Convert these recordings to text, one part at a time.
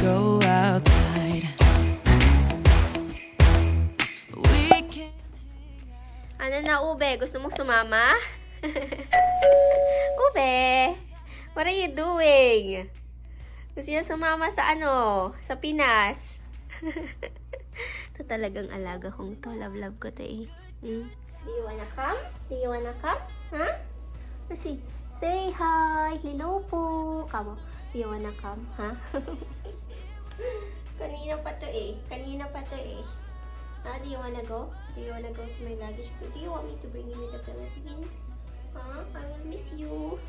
go outside. We can... Ano na, Ube? Gusto mong sumama? Ube, what are you doing? Gusto niya sumama sa ano? Sa Pinas. Ito talagang alaga kong to. Love ko to eh. Do you wanna come? Do you wanna come? Huh? Kasi, say hi. Hello po. Come on. Do you wanna come? Ha? Kanina pa to eh. Do you wanna go? Do you wanna go to my luggage? Do you want me to bring you to the Philippines? Huh? I will miss you.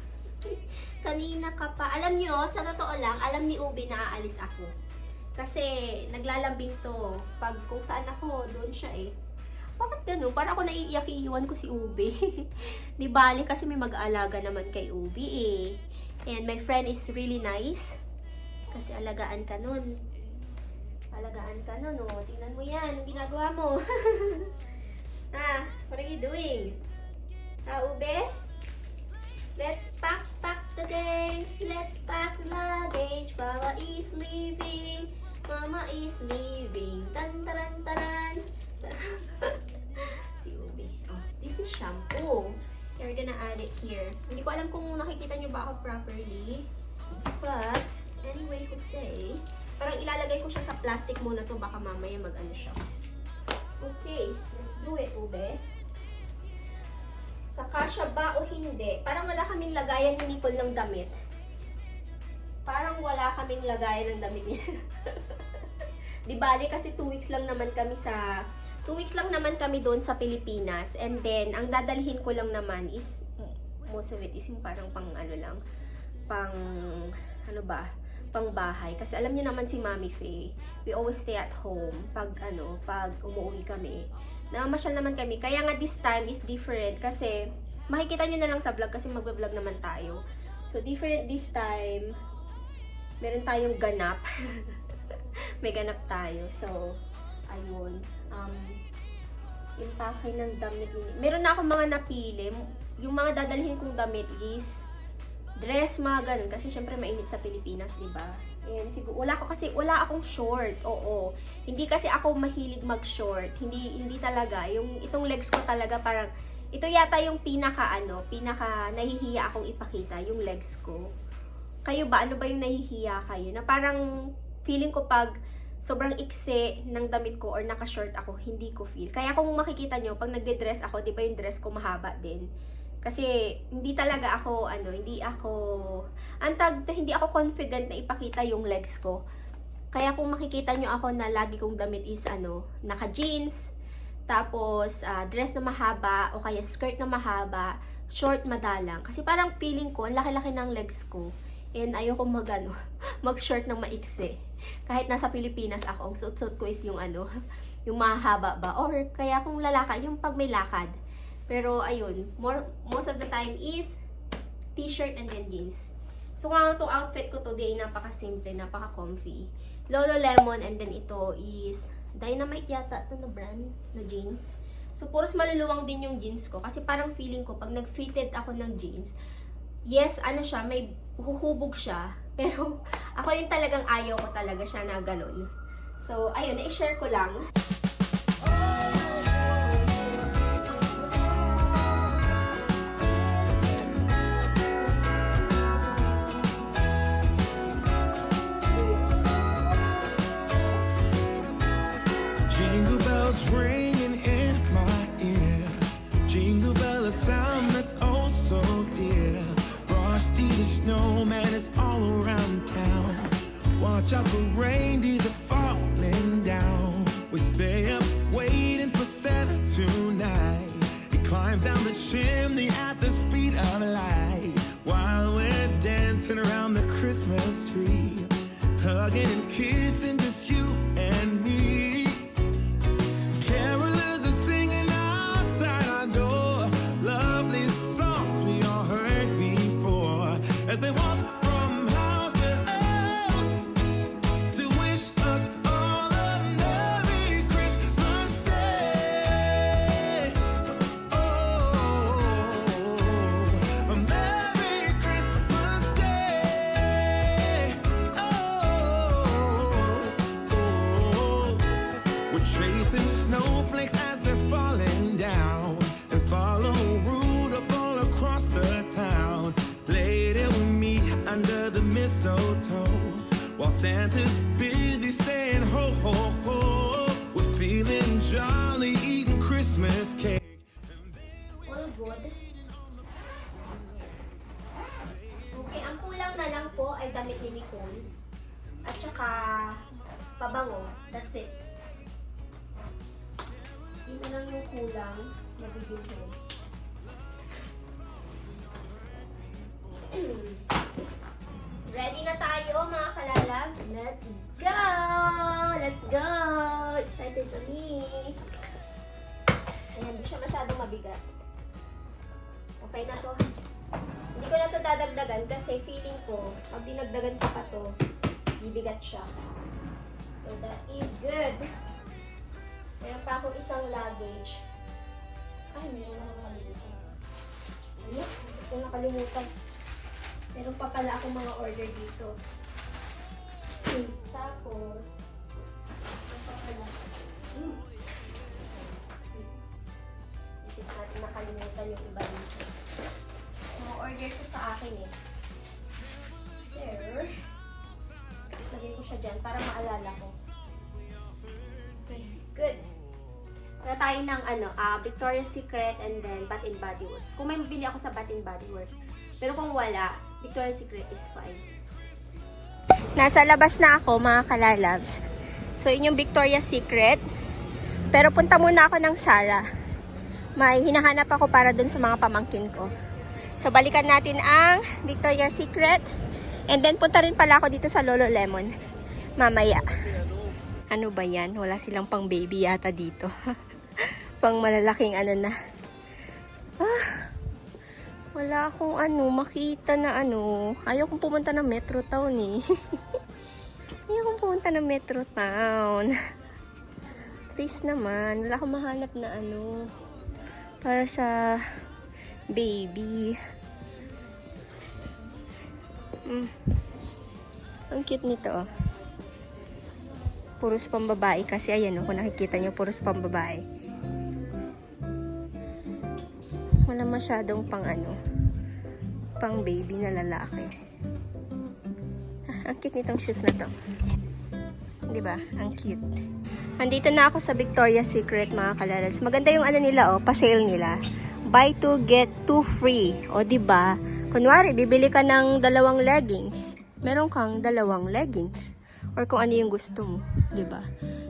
Kanina ka pa. Alam nyo, sa totoo lang, alam ni Ube na aalis ako. Kasi naglalambing to. Pag kung saan ako, doon siya eh. Bakit ganun? Para ako naiiyak, iiwan ko si Ube. Di bali kasi may mag-aalaga naman kay Ube eh. And my friend is really nice. Kasi alagaan ka nun. Oh. Tingnan mo yan. Ang ginagawa mo. What are you doing? Ube? Let's pack the things. Let's pack luggage. Mama is leaving. Tan taran taran. Si Ube. Oh, this is shampoo. We're gonna add it here. Hindi ko alam kung nakikita nyo ba ako properly. But, anyway ko say, parang ilalagay ko siya sa plastic muna to. Baka mamaya mag-ano siya. Okay, let's do it, Ube. Kakasya ba o hindi? Parang wala kaming lagayan ni Nicole ng damit. Di bali kasi 2 weeks lang naman kami doon sa Pilipinas. And then, ang dadalhin ko lang naman is, most of it is yung parang pang bahay. Kasi alam niyo naman si Mami Faye, we always stay at home pag umuwi kami. Namasyal naman kami. Kaya nga this time is different kasi makikita niyo na lang sa vlog kasi magbe-vlog naman tayo. So different this time. Meron tayong ganap. May ganap tayo. So ayun. Yung pakay ng damit. Meron na akong mga napili. Yung mga dadalhin kong damit is dress, mga ganun. Kasi syempre mainit sa Pilipinas, diba? And siguro, wala akong short. Oo. Hindi kasi ako mahilig mag-short. Hindi talaga. Itong legs ko talaga parang, ito yata yung pinaka nahihiya akong ipakita, yung legs ko. Kayo ba? Ano ba yung nahihiya kayo? Na parang, feeling ko pag sobrang ikse ng damit ko or naka-short ako, hindi ko feel. Kaya kung makikita nyo, pag nagde-dress ako, di ba yung dress ko mahaba din? Kasi hindi talaga ako hindi ako confident na ipakita yung legs ko. Kaya kung makikita nyo ako na lagi kong damit is naka-jeans, tapos dress na mahaba o kaya skirt na mahaba, short madalang. Kasi parang feeling ko ang laki-laki ng legs ko. And ayoko mag-short ng maiksi. Kahit nasa Pilipinas ako, ang suot-suot ko is yung yung mahaba ba or kaya kung lalakad, yung pag may lakad. Pero ayun, most of the time is t-shirt and then jeans. So kung itong outfit ko today, napaka-simple, napaka-comfy. Lululemon and then ito is Dynamite yata ito na brand na jeans. So puros maluluwang din yung jeans ko kasi parang feeling ko pag nag-fitted ako ng jeans, yes, siya, may huhubog siya. Pero ako yung talagang ayaw ko talaga siya na ganun. So ayun, na-share ko lang. Jingle bells ringing in my ear. Jingle bell, a sound that's oh so dear. Frosty the snowman is all around town. Watch out for reindeers are falling down. We stay up waiting for Santa tonight. He climbs down the chimney at the speed of light. While we're dancing around the Christmas tree, hugging and kissing just you and me. Carolers are singing outside our door, lovely songs we all heard before, as they walk from house to house to wish us all a Merry Christmas Day. Oh, a Merry Christmas Day. Oh. Santa's busy saying ho, ho, ho. We're feeling jolly, eating Christmas cake. All good. Okay, ang kulang na lang po ay damit ni Nicole. At saka pabango. That's it. Yun na lang yung kulang na bibigyan. Ready na tayo mga kalalabs. Let's go! Let's go! Excited kami. Ayan, hindi siya masyadong mabigat. Okay na to. Hindi ko na to dadagdagan kasi feeling ko, pag dinagdagan ko pa to, bibigat siya. So that is good. Meron pa akong isang luggage. Ay, meron na akong nakalimutan. Ano? Hindi ko nakalimutan. Meron pa pala akong mga order dito. Tapos, meron pa pala. Hindi natin nakalimutan yung iba dito. Mga order ko sa akin eh. Sir, lagay ko siya dyan para maalala ko. Okay, good. Wala tayo ng Victoria's Secret and then Bath and Body Works. Kung may mabili ako sa Bath and Body Works. Pero kung wala, Victoria's Secret is fine. Nasa labas na ako mga kalalabs. So yun yung Victoria's Secret. Pero punta muna ako ng Zara. May hinahanap ako para dun sa mga pamangkin ko. So balikan natin ang Victoria's Secret. And then punta rin pala ako dito sa Lululemon. Mamaya. Ano ba yan? Wala silang pang baby yata dito. Pang malalaking na. Wala akong makita na Ayaw kong pumunta ng Metro Town eh. Ayaw kong pumunta ng Metro Town. Please naman. Wala akong mahanap na para sa baby. Ang cute nito. Puros pambabae kasi ayan kung nakikita nyo, puros pambabae. Wala masyadong pang baby na lalaki. Ang cute nitong shoes na to. 'Di ba? Ang cute. Andito na ako sa Victoria's Secret mga kalalabs. Maganda yung nila pa-sale nila. Buy 2 get 2 free. O 'di ba? Kunwari bibili ka ng 2 leggings, meron kang 2 leggings or kung ano yung gusto mo, 'di ba?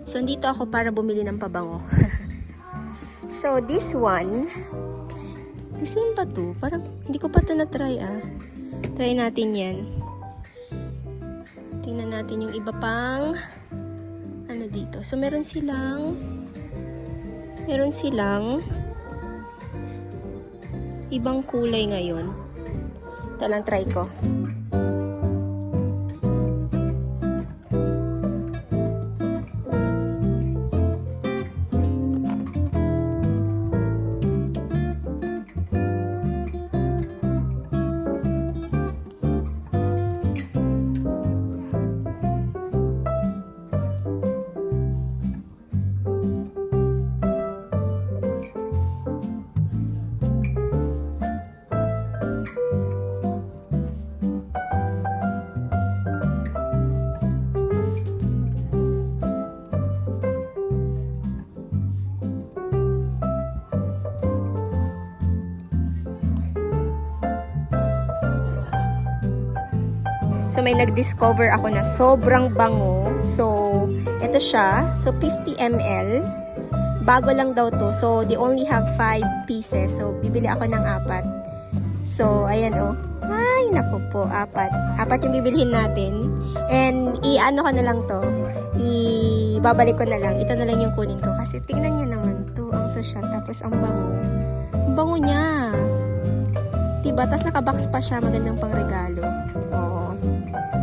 So andito ako para bumili ng pabango. So this one, the same pa to. Parang hindi ko pa to na-try Try natin yan. Tingnan natin yung iba pang dito. So meron silang ibang kulay ngayon. Ito lang try ko. So, may nag-discover ako na sobrang bango. So, ito siya. So, 50 ml. Bago lang daw to. So, they only have 5 pieces. So, bibili ako ng 4. So, ayan Ay, naku po, 4. 4 yung bibilihin natin. And, ko na lang to. Babalik ko na lang. Ito na lang yung kunin ko. Kasi, tingnan nyo naman to. Ang social. Tapos, ang bango. Ang bango niya. Diba? Tapos, nakabox pa siya. Magandang pangregalo. Oo.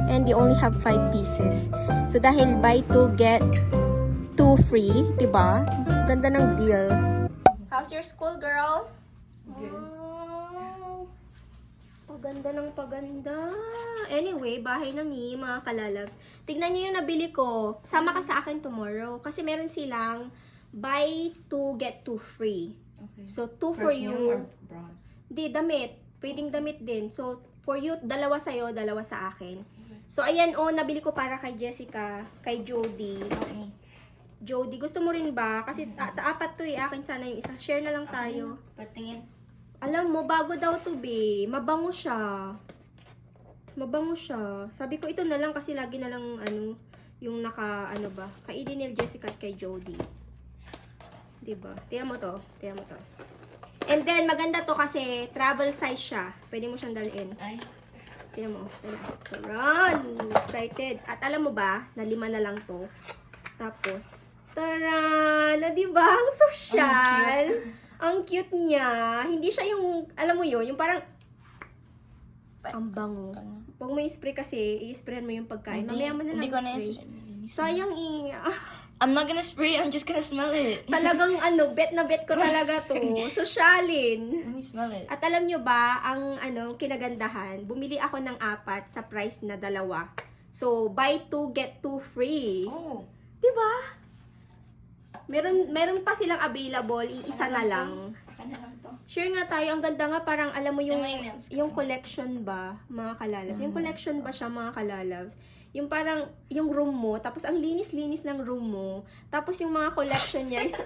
And they only have 5 pieces. So, dahil buy 2, get 2 free, diba? Ganda ng deal. How's your school, girl? Wow! Paganda ng paganda. Anyway, bahay na ni mga kalalabs. Tignan nyo yung nabili ko. Sama ka sa akin tomorrow. Kasi meron silang buy 2, get 2 free. Okay. So, 2 for you. Or bras? Di, damit. Pwedeng damit din. So, for you, 2 sa'yo, 2 sa akin. So, ayan o, nabili ko para kay Jessica, kay Jody. Okay. Jody, gusto mo rin ba? Kasi apat to eh, akin sana yung isa. Share na lang tayo. Patingin. Alam mo, bago daw to be. Mabango siya. Mabango siya. Sabi ko, ito na lang kasi lagi na lang, yung kay Edenil, Jessica at kay Jody. Diba? Tingnan mo to. And then, maganda to kasi travel size siya. Pwede mo siyang dalhin. Ay. Tingnan mo. Taran! Excited. At alam mo ba, na 5 na lang to. Tapos, taran! O, diba? Ang social. Ang cute niya. Hindi siya yung, alam mo yun, yung parang, ang bango. Huwag mo i-spray kasi, i-sprayan mo yung pagkain. Mamaya mo na lang Hindi ko na i-spray. i-spray. Sayang I'm not gonna spray, I'm just gonna smell it. Talagang bet na bet ko talaga to. Sosyalin. Let me smell it. At alam nyo ba, ang kinagandahan, bumili ako ng 4 sa price na 2. So, buy 2, get 2 free. Oh. Diba? Meron pa silang available, iisa na lang. Baka na lang to. Share nga tayo, ang ganda nga parang alam mo yung Yung nails ko. yung collection ba, mga kalalabs. Yung collection ba siya, mga kalalabs? Yung parang, yung room mo, tapos ang linis-linis ng room mo, tapos yung mga collection niya, is,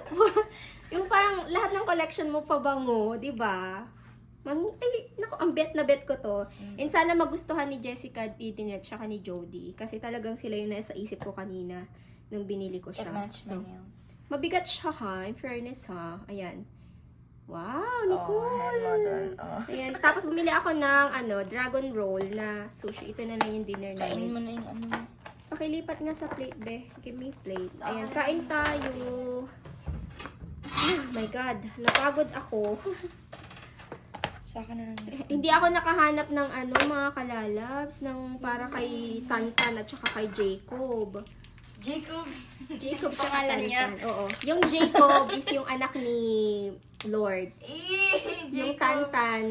yung parang lahat ng collection mo pabango, di ba? Naku, ang bet na bet ko to. And sana magustuhan ni Jessica at Eden at saka ni Jody. Kasi talagang sila yung nasa isip ko kanina nung binili ko It siya. matched my So, nails. mabigat siya ha, in fairness ha. Ayan. Wow, Oh, Nicole! hand model. Oh. Ayan, tapos bumili ako ng dragon roll na sushi. Ito na lang yung dinner Kainin namin. mo na yung ano. Pakilipat nga sa plate, be. Give me plate. Sa Ayan, akin. kain tayo. Oh my God, napagod ako. Sa akin na lang. Hindi ako nakahanap ng mga kalalabs, ng para kay Tantan at saka kay Jacob. Jacob. Jacob sa Pangalan niya. Oo. Yung Jacob is yung anak ni Lord. Yung Tantan.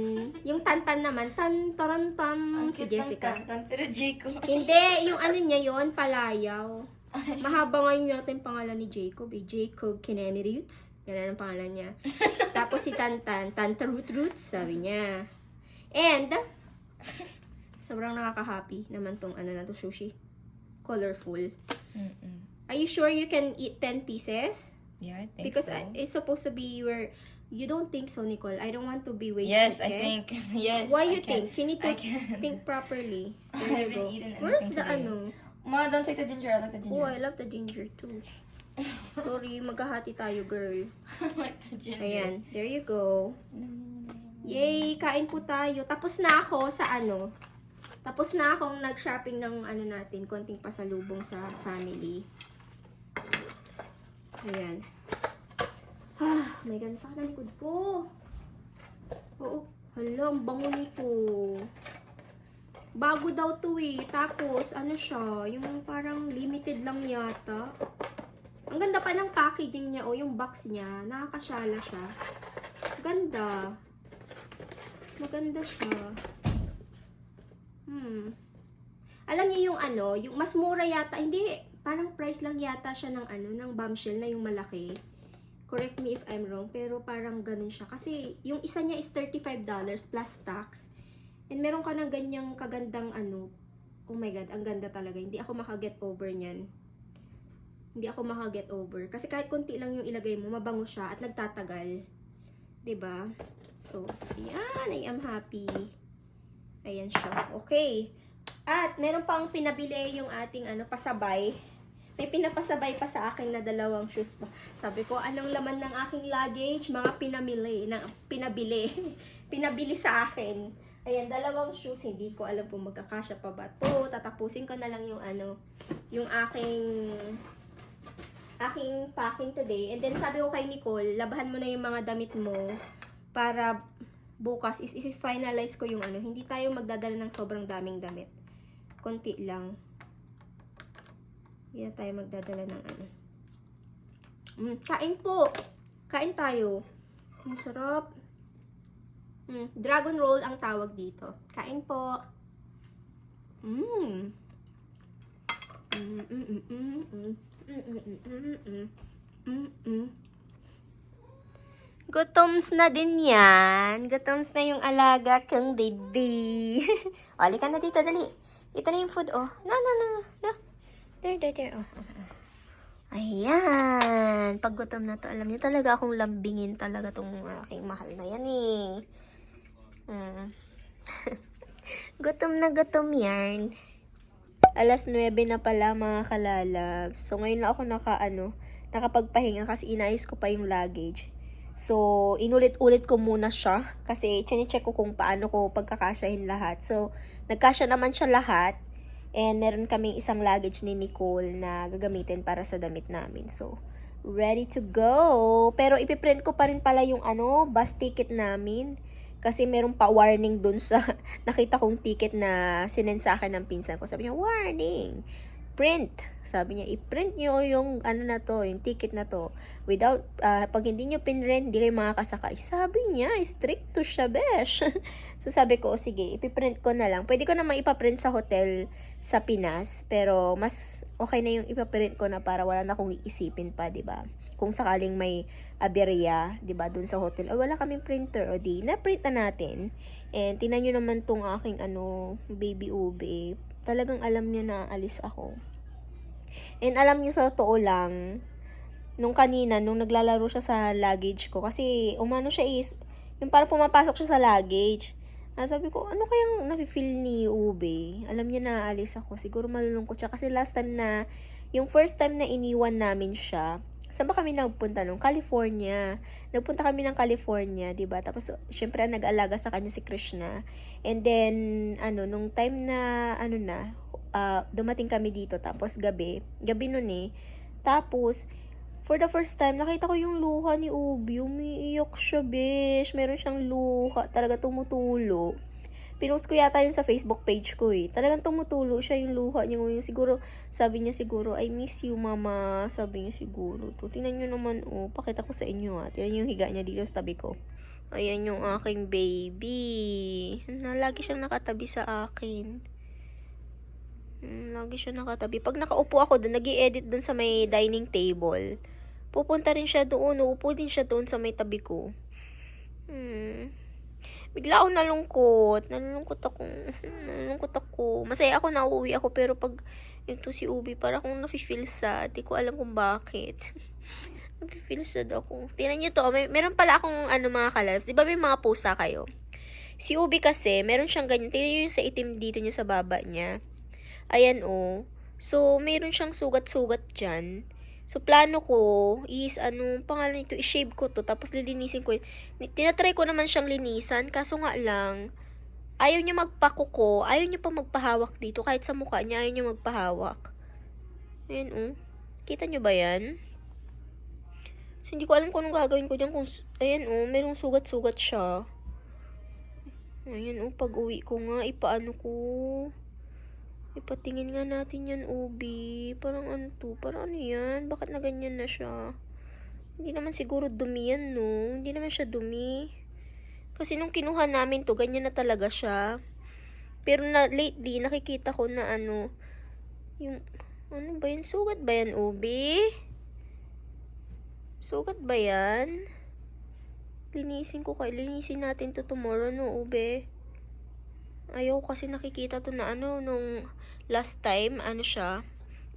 Yung Tantan naman, Tarantan, si Jessica. Pero Jacob. Hindi, yung niya yon Palayaw. Mahaba ngayon yata yung pangalan ni Jacob. Jacob Kinemirutes. Yan ang pangalan niya. Tapos si Tantan, Tantarut-roots, sabi niya. And, sobrang nakaka-happy naman tong na to sushi. Colorful. Are you sure you can eat 10 pieces? Yeah, I think Because so. it's supposed to be where you don't think so, Nicole. I don't want to be wasted. Yes, I okay? think. Yes. Why I you can. think? You need to I can. think properly. I There you haven't go. eaten Where's anything the today. Ma, don't take the ginger. I like the ginger. Oh, I love the ginger too. Sorry, maghahati tayo, girl. I like the ginger. Ayan, there you go. Yay, kain po tayo. Tapos na ako sa Tapos na akong nag-shopping ng natin, konting pasalubong sa family. Ayan. May God, sakit na likod ko. Oo. Hala, ang bango nito. Bago daw to eh. Tapos, siya, yung parang limited lang yata. Ang ganda pa ng packaging niya, yung box niya. Nakakasyala siya. Ganda. Maganda siya. Alam niyo yung mas mura yata, hindi, parang price lang yata siya ng ng bombshell na yung malaki. Correct me if I'm wrong, pero parang ganun siya. Kasi yung isa niya is $35 plus tax. And meron ka ng ganyang kagandang oh my God, ang ganda talaga. Hindi ako makaget over niyan. Hindi ako makaget over. Kasi kahit konti lang yung ilagay mo, mabango siya at nagtatagal. 'Di ba? So, ayan, I am happy. Ayan siya. Okay. At meron pang pinabili yung ating pasabay. May pinapasabay pa sa akin na 2 shoes pa. Sabi ko, anong laman ng aking luggage? Mga pinabili. Pinabili sa akin. Ayan, 2 shoes. Hindi ko alam kung magkakasya pa ba to. Tatapusin ko na lang yung yung aking packing today. And then sabi ko kay Nicole, labahan mo na yung mga damit mo para bukas is-finalize ko yung hindi tayo magdadala ng sobrang daming damit. Konti lang. Hindi na tayo magdadala ng Kain po. Kain tayo. Ang sarap. Dragon roll ang tawag dito. Kain po. Gutoms na din yan. Gutoms na yung alaga kong baby. Oli ka na dito, dali. Ito na yung food, oh. No. There, oh. Ayan. Pag gutom na to, alam niyo talaga akong lambingin talaga tong aking mahal na yan, eh. Gutom na gutom yan. Alas 9 na pala, mga kalalabs. So, ngayon lang ako nakapagpahinga kasi inayos ko pa yung luggage. So, inulit-ulit ko muna siya kasi chine-check ko kung paano ko pagkakasyahin lahat. So, nagkasya naman siya lahat. And meron kaming isang luggage ni Nicole na gagamitin para sa damit namin. So, ready to go. Pero ipiprint ko pa rin pala yung bus ticket namin. Kasi meron pa warning dun sa nakita kong ticket na sinend sa akin ng pinsan ko. Sabi niya, warning! Print. Sabi niya, i-print nyo yung yung ticket na to. Without, pag hindi nyo pinrent, hindi kayo makakasakay. Sabi niya, stricto siya, besh. So sabi ko, sige, ipiprint ko na lang. Pwede ko naman ipaprint sa hotel sa Pinas, pero mas okay na yung ipaprint ko na para wala na akong iisipin pa, diba? Kung sakaling may aberya, diba, dun sa hotel, wala kaming printer, o di, na-print na natin. And tinan nyo naman tong aking, baby ube. Talagang alam niya na alis ako. And alam niyo sa totoo lang, nung kanina, nung naglalaro siya sa luggage ko, kasi umano siya yung parang pumapasok siya sa luggage. Sabi ko, ano kayang nafe-feel ni Ube? Alam niya na alis ako. Siguro malulungkot siya. Kasi last time yung first time na iniwan namin siya, saan ba kami nagpunta nung? California. Nagpunta kami ng California, diba? Tapos, syempre, nag-alaga sa kanya si Krishna. And then, nung time na, dumating kami dito. Tapos, gabi nun eh. Tapos, for the first time, nakita ko yung luha ni Ubi. Umiiyak siya, besh. Meron siyang luha. Talaga tumutulo. Pinost ko yata yun sa Facebook page ko eh. Talagang tumutulo siya yung luha niya ngayon. Siguro, sabi niya siguro, I miss you, mama. Sabi niya siguro. Tingnan nyo naman, pakita ko sa inyo Tingnan nyo yung higa niya dito sa tabi ko. Ayan yung aking baby. Lagi siyang nakatabi sa akin. Lagi siya nakatabi. Pag nakaupo ako doon, nag-i-edit doon sa may dining table. Pupunta rin siya doon. Uupo din siya doon sa may tabi ko. Bigla ako nalungkot. Nalungkot ako. Masaya ako na uuwi ako. Pero pag ito si Ubi, para akong nafe-feel sad. Di ko alam kung bakit. Nafe-feel sad ako. Tingnan niyo to. Meron pala akong mga kalas. Di ba may mga pusa kayo? Si Ubi kasi, meron siyang ganyan. Tingnan niyo yung sa itim dito niya sa baba niya. Ayan So, meron siyang sugat-sugat dyan. So, plano ko is, pangalan nito, i-shave ko to, tapos lilinisin ko. Tinatry ko naman siyang linisan, kaso nga lang, ayaw niya magpakuko, ayaw niya pa magpahawak dito, kahit sa mukha niya, ayaw niya magpahawak. Ayan, kita niyo ba yan? So, hindi ko alam kung anong gagawin ko dyan, ayan, merong sugat-sugat siya. Ayan, pag uwi ko nga, ipaano ko. Ipatingin nga natin yan, Ubi. Parang Parang yan? Bakit na ganyan na siya? Hindi naman siguro dumi yan, no? Hindi naman siya dumi. Kasi nung kinuha namin to, ganyan na talaga siya. Pero lately, nakikita ko na yung, ba yan? Sugat ba yan, Ubi? Sugat ba yan? Linisin natin to tomorrow, no, Ube? Ayaw kasi nakikita to na nung last time, siya,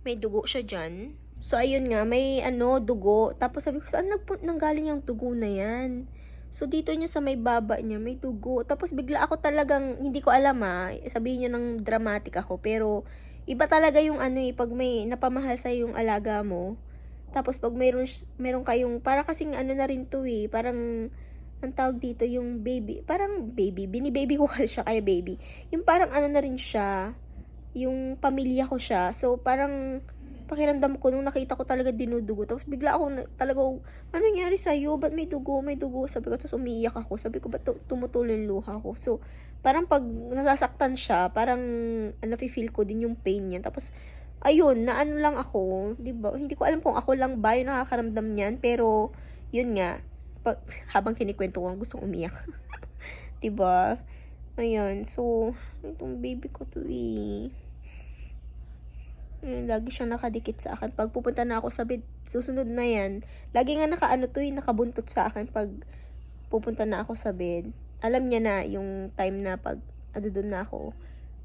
may dugo siya dyan. So, ayun nga, may dugo. Tapos sabi ko, saan nanggaling yung dugo na yan? So, dito niya sa may baba niya, may dugo. Tapos bigla ako talagang, hindi ko alam sabihin niyo ng dramatic ako. Pero, iba talaga yung pag may napamahal sa yung alaga mo. Tapos, pag meron kayong, para kasing na rin to parang, ang tawag dito, yung baby, parang baby, bini-baby ko kasi siya, kaya baby. Yung parang na rin siya, yung pamilya ko siya. So, parang, pakiramdam ko, nung nakita ko talaga dinudugo. Tapos, bigla ako, ano nangyari sa'yo? Ba't may dugo? May dugo. Sabi ko, tapos umiiyak ako. Sabi ko, ba't tumutulo yung luha ko? So, parang pag nasasaktan siya, parang, nafe-feel ko din yung pain niya. Tapos, ayun, lang ako, diba? Hindi ko alam kung ako lang ba yung nakakaramdam niyan, pero, yun nga, habang kinikwento ko, gustong umiyak. Diba? Ayan. So, itong baby ko to lagi siyang nakadikit sa akin. Pag pupunta na ako sa bed, susunod na yan. Lagi nga nakabuntot sa akin pag pupunta na ako sa bed. Alam niya na yung time na pag doon na ako,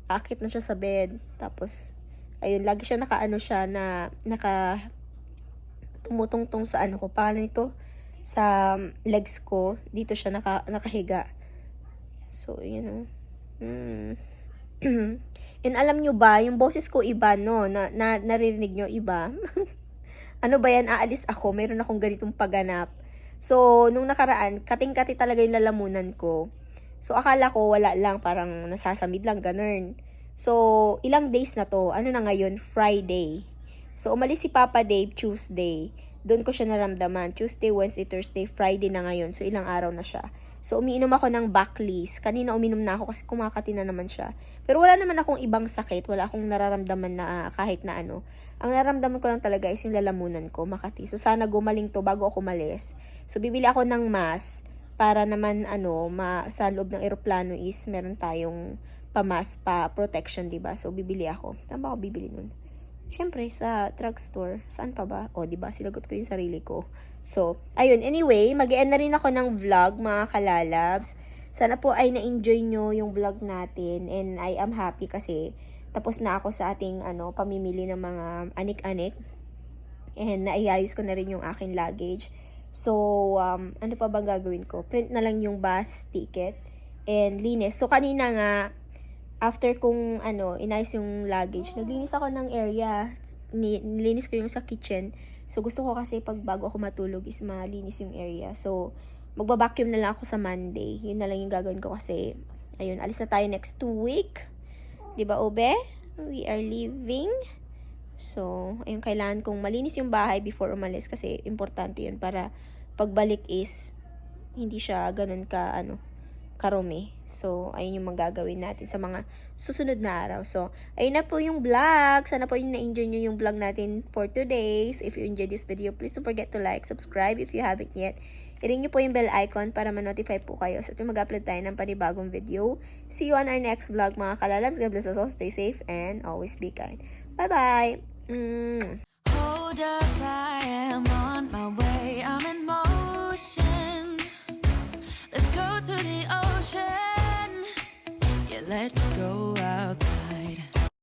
Akit na siya sa bed. Tapos, ayun, lagi siya naka tumutungtong sa ano ko. Paano ito? Sa legs ko. Dito siya nakahiga. So, yun And alam nyo ba, yung boses ko iba, no? Naririnig nyo iba. Ano ba yan? Aalis ako. Meron akong ganitong pagganap. So, nung nakaraan, kating-kati talaga yung lalamunan ko. So, akala ko wala lang, parang nasasamid lang, ganun. So, ilang days na to. Ano na ngayon? Friday. So, umalis si Papa Dave Tuesday. Doon ko siya naramdaman. Tuesday, Wednesday, Thursday, Friday na ngayon. So, ilang araw na siya. So, umiinom ako ng Baclis. Kanina uminom na ako kasi kumakati na naman siya. Pero wala naman akong ibang sakit. Wala akong nararamdaman na kahit na ano. Ang nararamdaman ko lang talaga is yung lalamunan ko, makati. So, sana gumaling to bago ako umalis. So, bibili ako ng mask para naman, sa loob ng eroplano is meron tayong pa-mask, pa-protection, diba? So, bibili ako. Saan ba ako bibili nun? Siyempre, sa drugstore. Saan pa ba? O, diba? Sinagot ko yung sarili ko. So, ayun. Anyway, mag-e-end na rin ako ng vlog, mga kalalabs. Sana po ay na-enjoy nyo yung vlog natin. And I am happy kasi tapos na ako sa ating pamimili ng mga anik-anik. And naiayos ko na rin yung aking luggage. So, ano pa bang gagawin ko? Print na lang yung bus ticket and linis. So, kanina nga, after kong inayos yung luggage, naglinis ako ng area. Nilinis ko yung sa kitchen. So, gusto ko kasi pag bago ako matulog is malinis yung area. So, magbabacuum na lang ako sa Monday. Yun na lang yung gagawin ko kasi, ayun, alis na tayo next week. Diba, Obe? We are leaving. So, ayun, kailangan kong malinis yung bahay before umalis kasi importante yun para pagbalik is hindi siya ganun karumi. So, ayun yung magagawin natin sa mga susunod na araw. So, ayun na po yung vlog. Sana po yung na-enjoy nyo yung vlog natin for today. So, if you enjoyed this video, please don't forget to like, subscribe if you haven't yet. I-ring nyo po yung bell icon para ma-notify po kayo sa mag-upload tayo ng panibagong video. See you on our next vlog, mga kalalabs. God bless us all. Stay safe and always be kind. Bye-bye! Hold up, I am on my way. I'm in motion. Let's go to the ocean. Yeah, let's go.